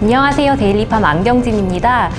안녕하세요. 데일리팜 안경진입니다.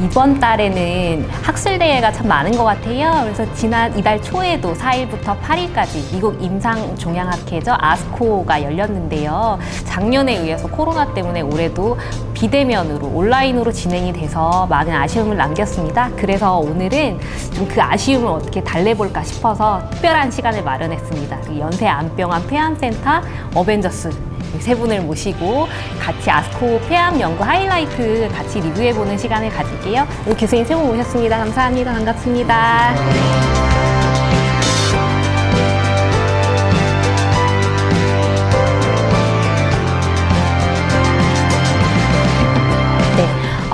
이번 달에는 학술대회가 참 많은 것 같아요. 그래서 지난 이달 초에도 4일부터 8일까지 미국 임상종양학회죠. 아스코가 열렸는데요. 작년에 의해서 코로나 때문에 올해도 비대면으로 온라인으로 진행이 돼서 많은 아쉬움을 남겼습니다. 그래서 오늘은 좀 그 아쉬움을 어떻게 달래볼까 싶어서 특별한 시간을 마련했습니다. 연세 안병환 폐암센터 어벤져스 세 분을 모시고 같이 아스코 폐암 연구 하이라이트 같이 리뷰해보는 시간을 가질게요. 오늘 교수님 세 분 모셨습니다. 감사합니다. 반갑습니다.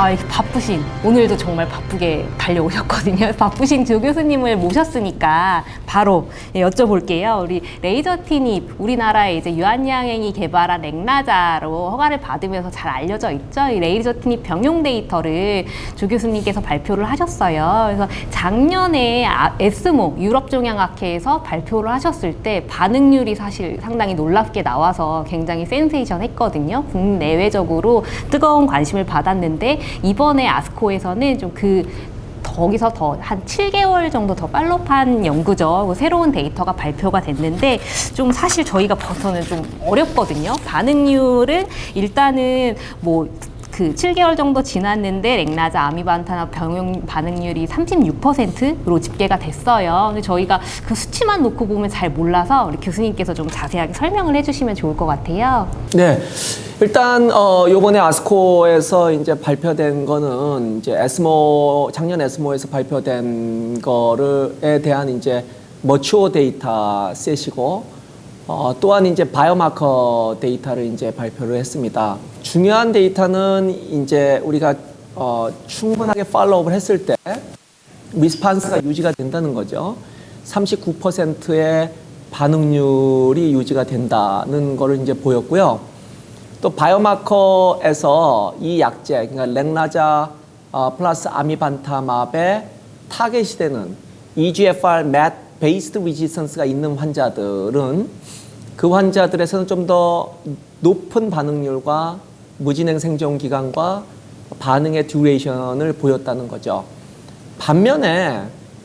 이렇게 바쁘신, 오늘도 정말 바쁘게 달려오셨거든요. 바쁘신 조 교수님을 모셨으니까 바로 여쭤볼게요. 우리 레이저 티닙, 우리나라에 이제 유한양행이 개발한 렉나자로 허가를 받으면서 잘 알려져 있죠. 이 레이저 티닙 병용 데이터를 조 교수님께서 발표를 하셨어요. 그래서 작년에 에스모 유럽종양학회에서 발표를 하셨을 때 반응률이 사실 상당히 놀랍게 나와서 굉장히 센세이션 했거든요. 국내외적으로 뜨거운 관심을 받았는데 이번에 아스코에서는 좀 거기서 더 한 7개월 정도 더 팔로우한 연구죠. 새로운 데이터가 발표가 됐는데 좀 사실 저희가 봐서는 좀 어렵거든요. 반응률은 일단은 7개월 정도 지났는데 렉나자 아미반타나 병용 반응률이 36%로 집계가 됐어요. 근데 저희가 그 수치만 놓고 보면 잘 몰라서 우리 교수님께서 좀 자세하게 설명을 해주시면 좋을 것 같아요. 네. 일단 요번에 아스코에서 이제 발표된 거는 이제 작년 에스모에서 발표된 거에 대한 이제 머추어 데이터 셋이고 또한 이제 바이오마커 데이터를 이제 발표를 했습니다. 중요한 데이터는 이제 우리가 충분하게 팔로우업을 했을 때 리스판스가 유지가 된다는 거죠. 39%의 반응률이 유지가 된다는 거를 이제 보였고요. 또 바이오마커에서 이 약제, 그러니까 렉나자 플러스 아미반타맙의 타겟이 되는 EGFR MET 베이스드 리지스턴스가 있는 환자들은 그 환자들에서는 좀 더 높은 반응률과 무진행 생존 기간과 반응의 듀레이션을 보였다는 거죠. 반면에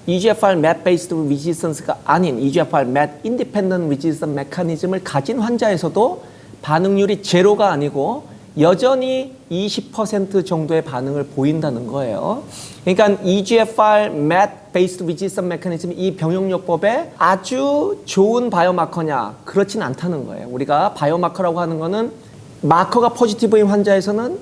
EGFR MET 베이스드 리지스턴스가 아닌 EGFR MET 인디펜던트 리지스턴 메커니즘을 가진 환자에서도 반응률이 제로가 아니고 여전히 20% 정도의 반응을 보인다는 거예요. 그러니까 EGFR MET 베이스드 리지스턴 메커니즘 이 병용요법에 아주 좋은 바이오마커냐? 그렇진 않다는 거예요. 우리가 바이오마커라고 하는 거는 마커가 포지티브인 환자에서는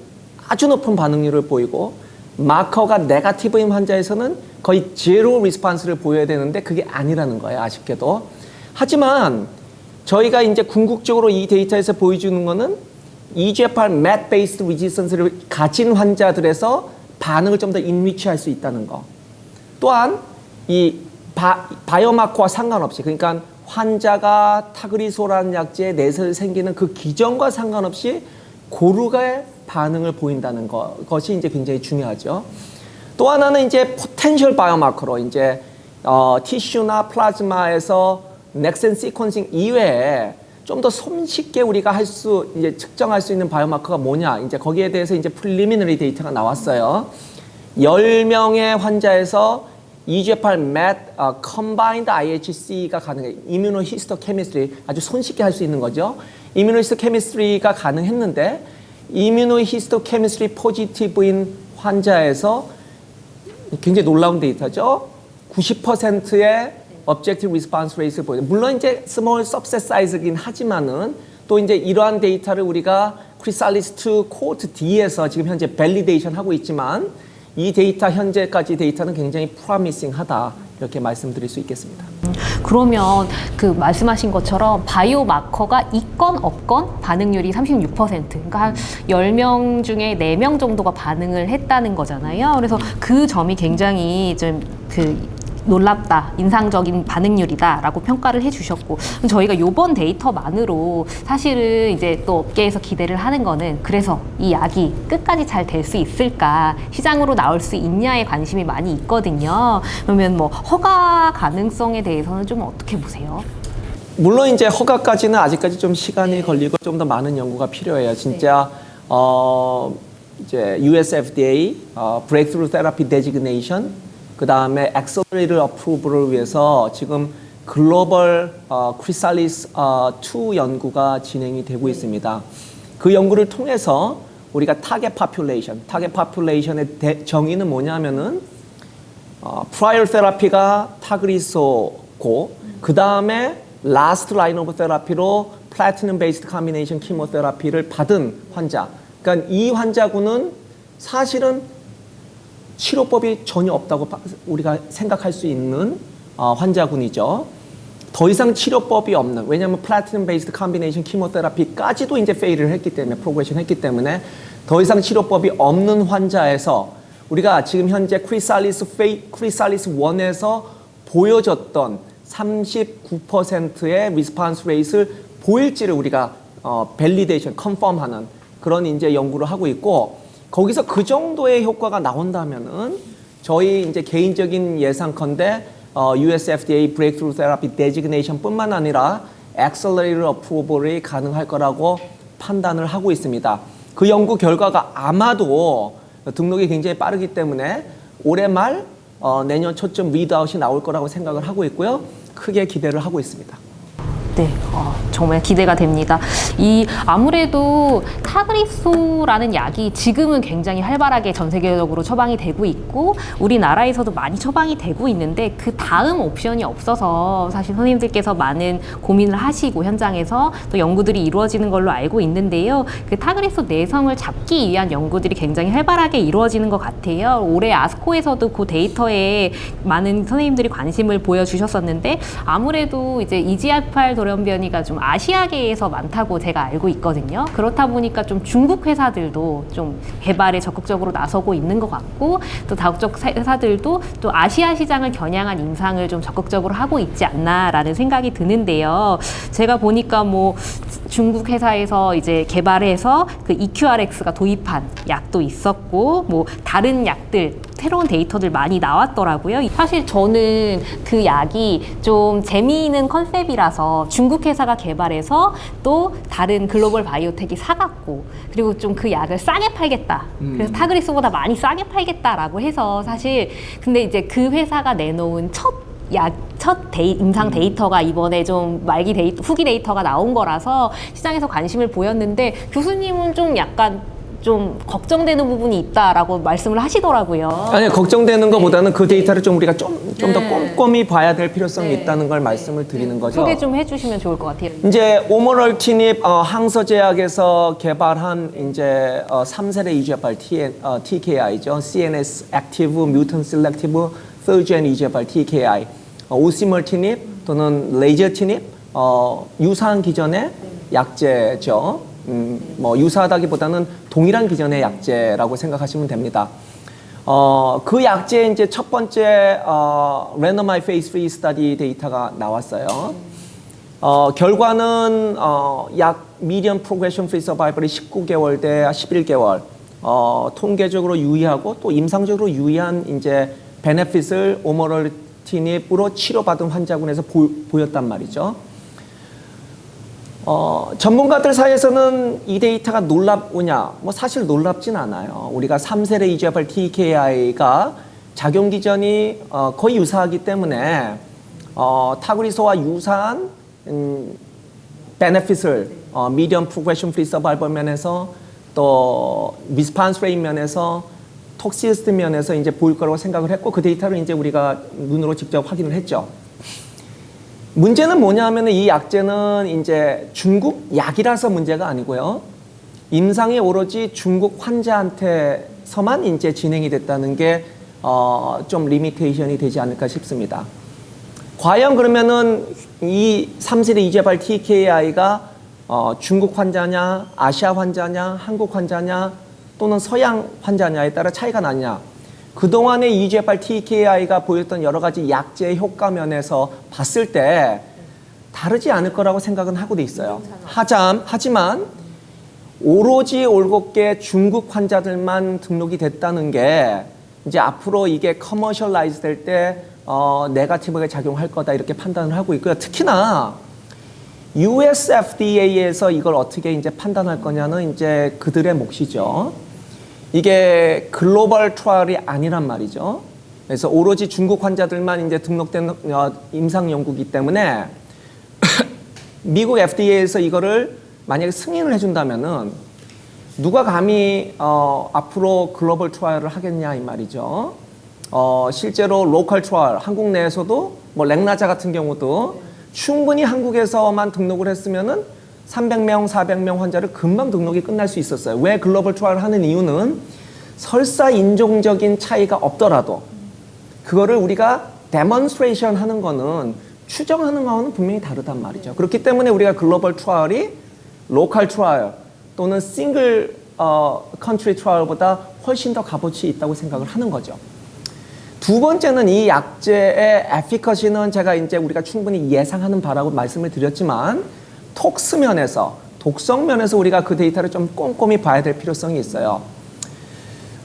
아주 높은 반응률을 보이고 마커가 네거티브인 환자에서는 거의 제로 리스판스를 보여야 되는데 그게 아니라는 거예요. 아쉽게도. 하지만 저희가 이제 궁극적으로 이 데이터에서 보여주는 거는 EGFR MET 베이스드 리지스턴스를 가진 환자들에서 반응을 좀 더 인리치할 수 있다는 거. 또한 이 바이오마커와 상관없이, 그러니까 환자가 타그리소라는 약제에 내세 생기는 그 기전과 상관없이 고르게 반응을 보인다는 것이 이제 굉장히 중요하죠. 또 하나는 이제 포텐셜 바이오마커로 이제 티슈나 플라즈마에서 넥센 시퀀싱 이외에 좀 더 손쉽게 우리가 이제 측정할 수 있는 바이오마커가 뭐냐. 이제 거기에 대해서 이제 프리리미너리 데이터가 나왔어요. 10명의 환자에서 EGFR MET Combined IHC가 가능해요. Immunohistochemistry, 아주 손쉽게 할 수 있는 거죠. Immunohistochemistry가 가능했는데 Immunohistochemistry 포지티브인 환자에서 굉장히 놀라운 데이터죠. 90%의 objective response rate를 보여요. 물론 이제 small subset size이긴 하지만은 또 이제 이러한 데이터를 우리가 크리살리스2 코호트 D에서 지금 현재 밸리데이션 하고 있지만 이 데이터 현재까지 데이터는 굉장히 프로미싱하다 이렇게 말씀드릴 수 있겠습니다. 그러면 그 말씀하신 것처럼 바이오마커가 있건 없건 반응률이 36%, 그러니까 한 10명 중에 4명 정도가 반응을 했다는 거잖아요. 그래서 그 점이 굉장히 좀 놀랍다, 인상적인 반응률이다라고 평가를 해주셨고, 저희가 이번 데이터만으로 사실은 이제 또 업계에서 기대를 하는 거는 그래서 이 약이 끝까지 잘 될 수 있을까, 시장으로 나올 수 있냐에 관심이 많이 있거든요. 그러면 허가 가능성에 대해서는 좀 어떻게 보세요? 물론 이제 허가까지는 아직까지 좀 시간이 걸리고 좀 더 많은 연구가 필요해요. 진짜 이제 US FDA Breakthrough Therapy Designation, 그 다음에 Accelerated Approval을 위해서 지금 글로벌 크리살리스 2 연구가 진행이 되고 있습니다. 그 연구를 통해서 우리가 타겟 파퓰레이션의 정의는 뭐냐면은 prior therapy가 타그리소고 그 다음에 last line of therapy로 platinum based combination chemotherapy를 받은 환자. 그러니까 이 환자군은 사실은 치료법이 전혀 없다고 우리가 생각할 수 있는 환자군이죠. 더 이상 치료법이 없는, 왜냐하면 플래티넘 베이스드 컴비네이션 키모테라피까지도 이제 페일을 했기 때문에, 프로그레션 했기 때문에 더 이상 치료법이 없는 환자에서 우리가 지금 현재 크리살리스 1에서 보여줬던 39%의 리스폰스 레이트를 보일지를 우리가 밸리데이션, 컨펌하는 그런 이제 연구를 하고 있고, 거기서 그 정도의 효과가 나온다면은 저희 이제 개인적인 예상컨대 US FDA Breakthrough Therapy Designation 뿐만 아니라 Accelerated Approval이 가능할 거라고 판단을 하고 있습니다. 그 연구 결과가 아마도 등록이 굉장히 빠르기 때문에 올해 말 내년 초쯤 리드아웃이 나올 거라고 생각을 하고 있고요. 크게 기대를 하고 있습니다. 네, 정말 기대가 됩니다. 아무래도 타그리소라는 약이 지금은 굉장히 활발하게 전 세계적으로 처방이 되고 있고 우리나라에서도 많이 처방이 되고 있는데 그 다음 옵션이 없어서 사실 선생님들께서 많은 고민을 하시고 현장에서 또 연구들이 이루어지는 걸로 알고 있는데요. 그 타그리소 내성을 잡기 위한 연구들이 굉장히 활발하게 이루어지는 것 같아요. 올해 아스코에서도 그 데이터에 많은 선생님들이 관심을 보여주셨었는데 아무래도 이제 EGFR 돌연변이가 좀 아시아계에서 많다고 제가 알고 있거든요. 그렇다 보니까 좀 중국 회사들도 좀 개발에 적극적으로 나서고 있는 것 같고 또 다국적 회사들도 또 아시아 시장을 겨냥한 임상을 좀 적극적으로 하고 있지 않나라는 생각이 드는데요. 제가 보니까 뭐 중국 회사에서 이제 개발해서 그 EQRX가 도입한 약도 있었고 뭐 다른 약들 새로운 데이터들 많이 나왔더라고요. 사실 저는 그 약이 좀 재미있는 컨셉이라서 중국 회사가 개발해서 또 다른 글로벌 바이오텍이 사갖고 그리고 좀 그 약을 싸게 팔겠다. 그래서 타그리소보다 많이 싸게 팔겠다라고 해서 사실 근데 이제 그 회사가 내놓은 첫 임상 데이터가 이번에 좀 후기 데이터가 나온 거라서 시장에서 관심을 보였는데 교수님은 좀 약간 좀 걱정되는 부분이 있다라고 말씀을 하시더라고요. 아니 걱정되는 것보다는 그 데이터를 좀 우리가 좀 더 꼼꼼히 봐야 될 필요성이 있다는 걸 말씀을 드리는 거죠. 소개 좀 해주시면 좋을 것 같아요. 이제 오모럴티닙 항서제약에서 개발한 이제 3세대 EGFR TKI죠. CNS Active Mutant Selective Third Gen EGFR TKI, 오시멀티닙 또는 레이저티닙 유사한 기전의 약제죠. 뭐 유사하다기보다는 동일한 기전의 약제라고 생각하시면 됩니다. 그 약제의 이제 첫 번째 randomized phase 3 study 데이터가 나왔어요. 결과는 약 median progression free survival이 19개월 대 11개월, 통계적으로 유의하고 또 임상적으로 유의한 이제 베네핏을 오모럴티닙으로 치료받은 환자군에서 보였단 말이죠. 전문가들 사이에서는 이 데이터가 놀랍느냐? 뭐 사실 놀랍진 않아요. 우리가 3세대 EGFR TKI가 작용 기전이 거의 유사하기 때문에 타그리소와 유사한 베네핏을 median progression free survival 면에서 또 response rate 면에서 톡시시티 면에서 이제 보일 거라고 생각을 했고 그 데이터를 이제 우리가 눈으로 직접 확인을 했죠. 문제는 뭐냐 하면 이 약제는 이제 중국 약이라서 문제가 아니고요. 임상이 오로지 중국 환자한테서만 이제 진행이 됐다는 게 좀 리미테이션이 되지 않을까 싶습니다. 과연 그러면은 이 3세대 EGFR TKI가 중국 환자냐, 아시아 환자냐, 한국 환자냐, 또는 서양 환자냐에 따라 차이가 나냐. 그동안의 EGFR TKI가 보였던 여러 가지 약제의 효과 면에서 봤을 때 다르지 않을 거라고 생각은 하고 돼 있어요. 하지만 오로지 올곧게 중국 환자들만 등록이 됐다는 게 이제 앞으로 이게 커머셜라이즈 될 때 네거티브하게 작용할 거다 이렇게 판단을 하고 있고요. 특히나 US FDA에서 이걸 어떻게 이제 판단할 거냐는 이제 그들의 몫이죠. 이게 글로벌 트라이얼이 아니란 말이죠. 그래서 오로지 중국 환자들만 이제 등록된 임상 연구이기 때문에 미국 FDA에서 이거를 만약에 승인을 해준다면은 누가 감히 앞으로 글로벌 트라이얼을 하겠냐 이 말이죠. 실제로 로컬 트라이얼 한국 내에서도 뭐 렉나자 같은 경우도 충분히 한국에서만 등록을 했으면은 300명, 400명 환자를 금방 등록이 끝날 수 있었어요. 왜 글로벌 트라이얼을 하는 이유는 설사 인종적인 차이가 없더라도 그거를 우리가 데몬스트레이션 하는 거는 추정하는 거는 분명히 다르단 말이죠. 그렇기 때문에 우리가 글로벌 트라이얼이 로컬 트라이얼 또는 싱글 컨트리 트라이얼보다 훨씬 더 값어치 있다고 생각을 하는 거죠. 두 번째는 이 약제의 에피커시는 제가 이제 우리가 충분히 예상하는 바라고 말씀을 드렸지만 톡스 면에서 독성 면에서 우리가 그 데이터를 좀 꼼꼼히 봐야 될 필요성이 있어요.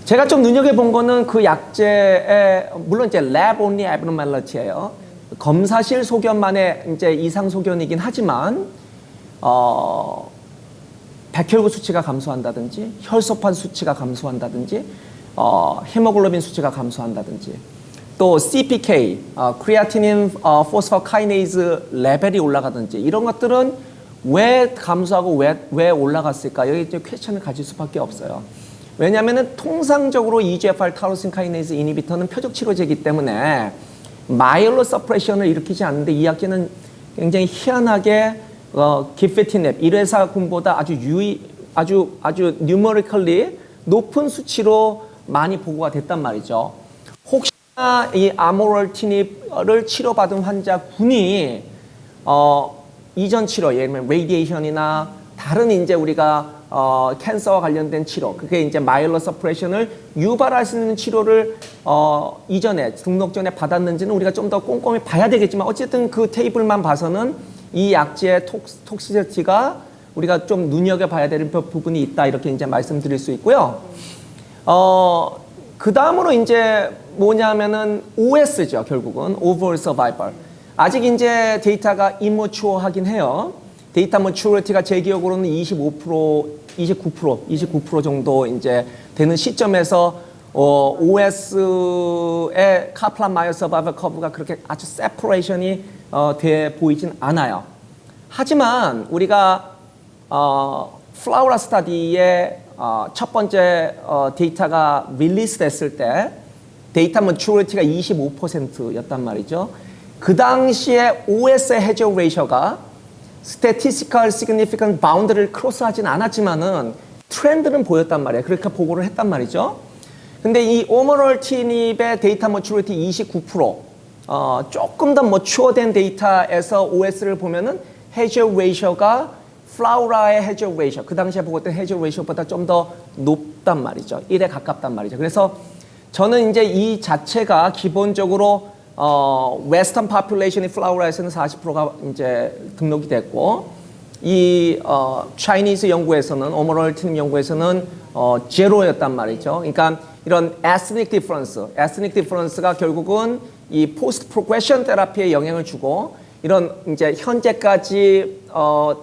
제가 좀 눈여겨본 거는 그 약제의 물론 이제 lab only abnormality예요. 검사실 소견만의 이제 이상 소견이긴 하지만 백혈구 수치가 감소한다든지 혈소판 수치가 감소한다든지 헤모글로빈 수치가 감소한다든지 또 CPK, 크리아티닌 포스포카이네이즈 레벨이 올라가든지 이런 것들은 왜 감소하고 왜 올라갔을까? 여기 이제 퀘스천을 가질 수밖에 없어요. 왜냐하면 통상적으로 EGFR 타로신 카이네이즈 이니비터는 표적 치료제이기 때문에 마이일로 서프레션을 일으키지 않는데 이 약제는 굉장히 희한하게 기페티넵 1회사군보다 아주 뉴머리컬리 높은 수치로 많이 보고가 됐단 말이죠. 혹시나 이 아모럴티닙을 치료받은 환자군이 이전 치료, 예를 들면 레디에이션이나 다른 이제 우리가 캔서와 관련된 치료, 그게 이제 마이일러 서프레션을 유발할 수 있는 치료를 이전에 등록 전에 받았는지는 우리가 좀 더 꼼꼼히 봐야 되겠지만 어쨌든 그 테이블만 봐서는 이 약제의 톡시시티가 우리가 좀 눈여겨봐야 되는 부분이 있다 이렇게 이제 말씀드릴 수 있고요. 그 다음으로 이제 뭐냐면은 OS죠 결국은 Overall Survival. 아직 이제 데이터가 immature 해요. 데이터 머추리티가 제 기억으로는 29% 정도 이제 되는 시점에서 OS의 카플란 마이어 서바이벌 커브가 그렇게 아주 세퍼레이션이 돼 보이진 않아요. 하지만 우리가 플라우라 스타디의 첫 번째 데이터가 릴리스 됐을 때 데이터 머추리티가 25%였단 말이죠. 그 당시에 OS의 해저 레이셔가 statistical significant boundary를 크로스하진 않았지만은 트렌드는 보였단 말이에요. 그렇게 보고를 했단 말이죠. 근데 이 오머럴티닙의 데이터 머추리티 29%, 조금 더 머추어된 데이터에서 OS를 보면은 해저 레이셔가 플라우라의 해저 레이셔, 그 당시에 보고했던 해저 레이셔보다 좀 더 높단 말이죠. 1에 가깝단 말이죠. 그래서 저는 이제 이 자체가 기본적으로 웨스턴 파퓰레이션이 플라우라에서는 40%가 이제 등록이 됐고 이 차이니즈 연구에서는 오머럴티닙 연구에서는 제로였단 말이죠. 그러니까 이런 에스닉 디퍼런스가 결국은 이 포스트 프로그레션 테라피에 영향을 주고 이런 이제 현재까지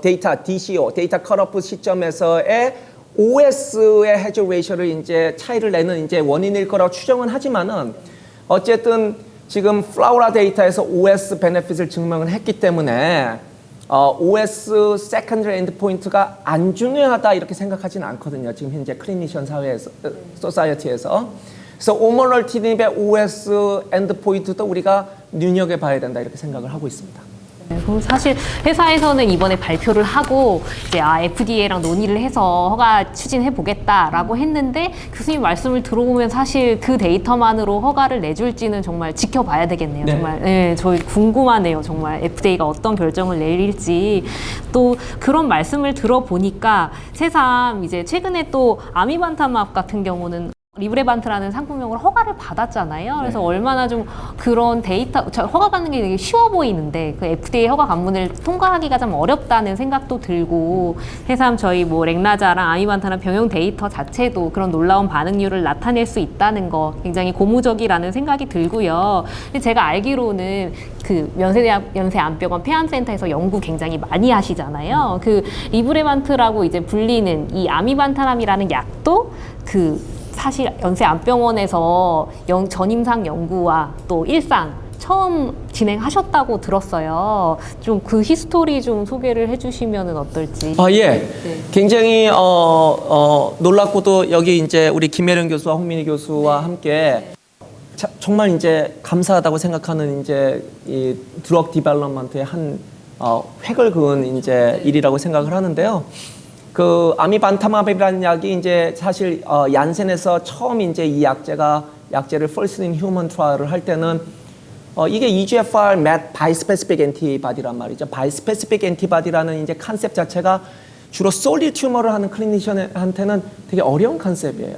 데이터 DCO 데이터 컷오프 시점에서의 OS의 해저 레이셔를 이제 차이를 내는 이제 원인일 거라고 추정은 하지만은 어쨌든 지금 플라우라 데이터에서 OS 베네핏을 증명을 했기 때문에 OS 세컨더리 엔드포인트가 안 중요하다 이렇게 생각하지는 않거든요. 지금 현재 클리니션 사회에서, 소사이어티에서. 그래서 오머럴티닙의 OS 엔드포인트도 우리가 눈여겨봐야 된다 이렇게 생각을 하고 있습니다. 그럼 사실 회사에서는 이번에 발표를 하고 이제 FDA랑 논의를 해서 허가 추진해 보겠다라고 했는데 교수님 말씀을 들어보면 사실 그 데이터만으로 허가를 내줄지는 정말 지켜봐야 되겠네요. 네. 정말 네, 저희 궁금하네요. 정말 FDA가 어떤 결정을 내릴지. 또 그런 말씀을 들어보니까 새삼 이제 최근에 또 아미반타맙 같은 경우는 리브레반트라는 상품명으로 허가를 받았잖아요. 그래서 네. 얼마나 좀 그런 데이터, 허가 받는 게 되게 쉬워 보이는데 그 FDA 허가 관문을 통과하기가 좀 어렵다는 생각도 들고 새삼 저희 뭐 렉나자랑 아미반타나 병용 데이터 자체도 그런 놀라운 반응률을 나타낼 수 있다는 거 굉장히 고무적이라는 생각이 들고요. 근데 제가 알기로는 그 연세안병원 폐암센터에서 연구 굉장히 많이 하시잖아요. 그 리브레반트라고 이제 불리는 이 아미반타람이라는 약도 그 사실 연세안병원에서 전임상 연구와 또 일상 처음 진행하셨다고 들었어요. 좀 그 히스토리 좀 소개를 해주시면 어떨지. 예. 네. 굉장히 놀랍고도 여기 이제 우리 김혜령 교수와 홍민희 교수와 함께 정말 이제 감사하다고 생각하는 이제 이 드럭 디벨롭먼트의 한 획을 그은 이제 일이라고 생각을 하는데요. 그 아미반타마비라는 약이 이제 사실 얀센에서 처음 이제 이 약제를 first in human trial을 할 때는 이게 EGFR MET bispecific antibody란 말이죠. bispecific antibody라는 이제 컨셉 자체가 주로 솔리드 튜머를 하는 클리니션한테는 되게 어려운 컨셉이에요.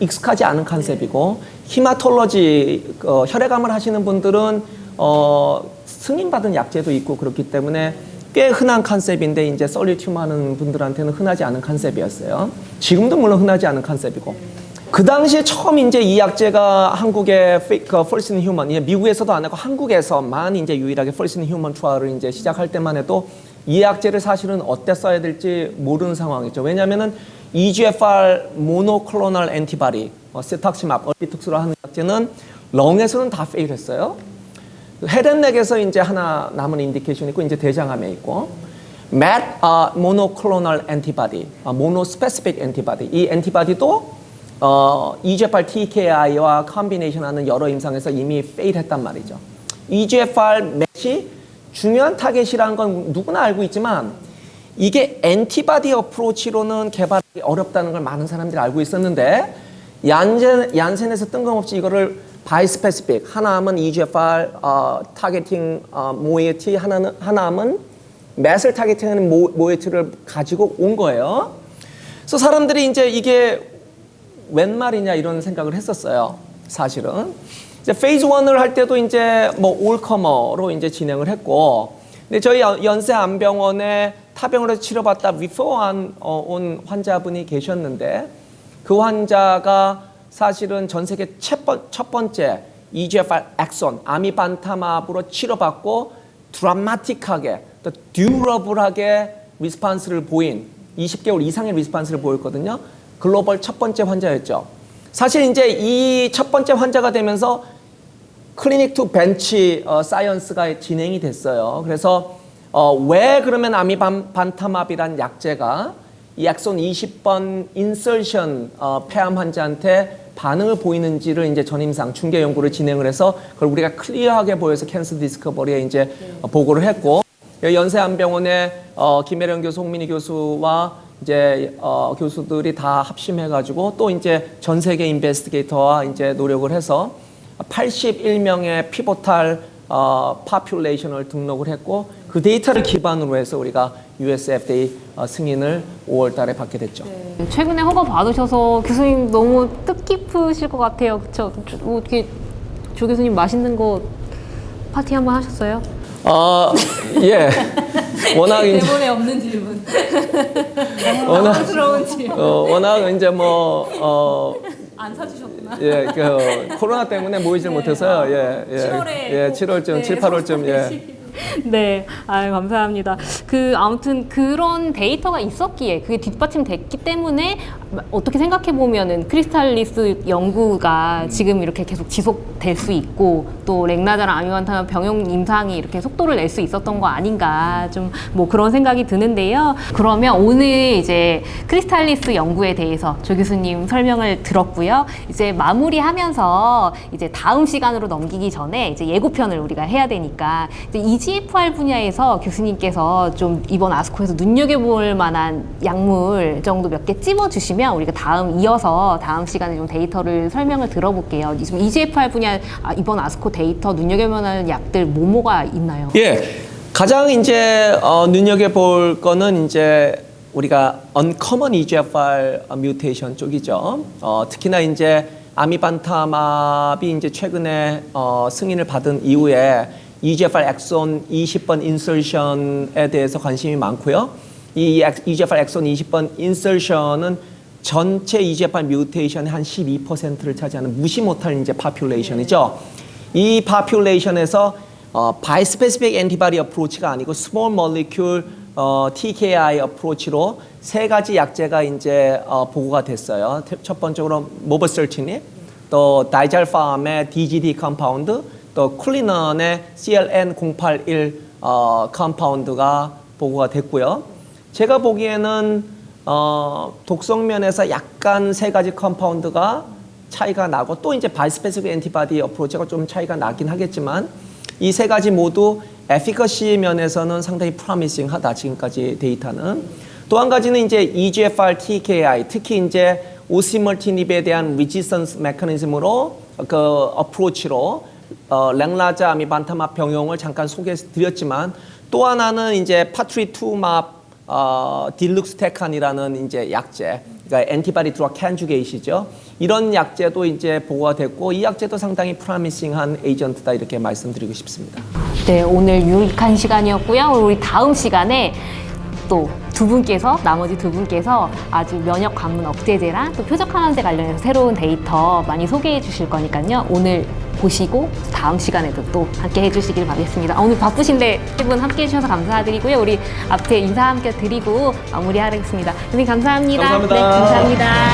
익숙하지 않은 컨셉이고 히마톨러지 혈액암을 하시는 분들은 승인받은 약제도 있고 그렇기 때문에 꽤 흔한 컨셉인데 이제 솔리드 튜머 하는 분들한테는 흔하지 않은 컨셉이었어요. 지금도 물론 흔하지 않은 컨셉이고. 그 당시에 처음 이제 이 약제가 한국의 first in human, 미국에서도 안 하고 한국에서만 이제 유일하게 first in human 트라이얼을 이제 시작할 때만 해도 이 약제를 사실은 어때 써야 될지 모르는 상황이죠. 왜냐하면은 EGFR 모노클로널 엔티바디, 세탁시맙, 얼리톡스로 하는 약제는 렁에서는 다 페일했어요. 헤드넥에서 이제 하나 남은 인디케이션이 있고 이제 대장암에 있고. MET 모노클로널 엔티바디, 모노스페시픽 엔티바디, 이 엔티바디도 EGFR TKI와 컨비네이션하는 여러 임상에서 이미 페일했단 말이죠. EGFR MET이 중요한 타겟이라는 건 누구나 알고 있지만 이게 엔티바디 어프로치로는 개발하기 어렵다는 걸 많은 사람들이 알고 있었는데 얀센에서 뜬금없이 이거를 바이스페시픽 하나는 EGFR 타겟팅 모이에티 하나는 MET을 타겟팅하는 모이에티를 가지고 온 거예요. 그래서 사람들이 이제 이게 웬 말이냐 이런 생각을 했었어요. 사실은 이제 페이즈 1을 할 때도 이제 뭐 올커머로 이제 진행을 했고, 근데 저희 연세안병원에 타병으로 치료받다 리퍼한 온 환자분이 계셨는데 그 환자가 사실은 전 세계 첫 번째 EGFR 엑손 아미반타맙으로 치료받고 드라마틱하게 또 듀러블하게 리스판스를 보인 20개월 이상의 리스판스를 보였거든요. 글로벌 첫 번째 환자였죠. 사실 이제 이 첫 번째 환자가 되면서 클리닉 투 벤치 사이언스가 진행이 됐어요. 그래서 왜 그러면 아미반타맙이란 약제가 이 엑손 20번 인설션 폐암 환자한테 반응을 보이는지를 이제 전임상 중계 연구를 진행을 해서 그걸 우리가 클리어하게 보여서 캔서 디스커버리에 이제 보고를 했고, 연세안병원의 김혜령 교수, 홍민희 교수와 이제 교수들이 다 합심해가지고 또 이제 전 세계 인베스티게이터와 이제 노력을 해서 81명의 피보탈 파퓰레이션을 등록을 했고 그 데이터를 기반으로 해서 우리가 US FDA 승인을 5월 달에 받게 됐죠. 네. 최근에 허가 받으셔서 교수님 너무 뜻깊으실 것 같아요. 그쵸? 어떻게 조 교수님 맛있는 거 파티 한번 하셨어요? 예. 워낙 이제 대본에 없는 질문. 워낙 당황스러운 질문. 워낙 이제 안 사주셨구나. 예, 코로나 때문에 모이질 못해서요. 예, 7월에 예, 7월쯤, 7, 8월쯤 예. 네, 감사합니다. 아무튼 그런 데이터가 있었기에 그게 뒷받침됐기 때문에 어떻게 생각해 보면은 크리스탈리스 연구가 지금 이렇게 계속 지속될 수 있고 또 렉나자랑 아미반타마 병용 임상이 이렇게 속도를 낼 수 있었던 거 아닌가 좀 뭐 그런 생각이 드는데요. 그러면 오늘 이제 크리스탈리스 연구에 대해서 조 교수님 설명을 들었고요. 이제 마무리하면서 이제 다음 시간으로 넘기기 전에 이제 예고편을 우리가 해야 되니까 이제 EGFR 분야에서 교수님께서 좀 이번 아스코에서 눈여겨볼 만한 약물 정도 몇 개 찝어주시면 우리가 이어서 다음 시간에 좀 데이터를 설명을 들어볼게요. 지금 EGFR 분야 이번 아스코 데이터 눈여겨볼 만한 약들 뭐가 있나요? 예, 가장 이제 눈여겨볼 거는 이제 우리가 uncommon EGFR 뮤테이션 쪽이죠. 특히나 이제 아미반타맙이 이제 최근에 승인을 받은 이후에 EGFR 엑손 20번 인설션에 대해서 관심이 많고요. 이 EGFR 엑손 20번 인설션은 전체 EGFR 뮤테이션의 한 12%를 차지하는 무시 못할 이제 파퓰레이션이죠. 이 파퓰레이션에서 바이스페시픽 엔티바디 어프로치가 아니고 스몰 몰리큘 TKI 어프로치로 세 가지 약제가 이제 보고가 됐어요. 첫 번째로 모버설틴ib, 또 다이잘팜의 DGD 컴파운드, 또 쿨리넌의 CLN081 컴파운드가 보고가 됐고요. 제가 보기에는 독성 면에서 약간 세 가지 컴파운드가 차이가 나고 또 이제 바이스페시픽 엔티바디 어프로치가 좀 차이가 나긴 하겠지만 이 세 가지 모두 에피커시 면에서는 상당히 프로미싱하다 지금까지 데이터는. 또 한 가지는 이제 EGFR TKI 특히 이제 오시멀티닙에 대한 리지선스 메커니즘으로 그 어프로치로 랭라자 아미반타맙 병용을 잠깐 소개드렸지만 또 하나는 이제 파트리투맙 딜룩스테칸이라는 이제 약제, 그러니까 엔티바디 드러그 캔주게이시죠. 이런 약제도 이제 보고가 됐고 이 약제도 상당히 프로미싱한 에이전트다 이렇게 말씀드리고 싶습니다. 네, 오늘 유익한 시간이었고요. 우리 다음 시간에 또 나머지 두 분께서 아주 면역 관문 억제제랑 또 표적 항암제 관련해서 새로운 데이터 많이 소개해 주실 거니까요. 오늘 보시고 다음 시간에도 또 함께 해주시길 바라겠습니다. 오늘 바쁘신데 세 분 함께 해주셔서 감사드리고요. 우리 앞에 인사 함께 드리고 마무리하겠습니다. 선생님 감사합니다. 감사합니다. 네, 감사합니다.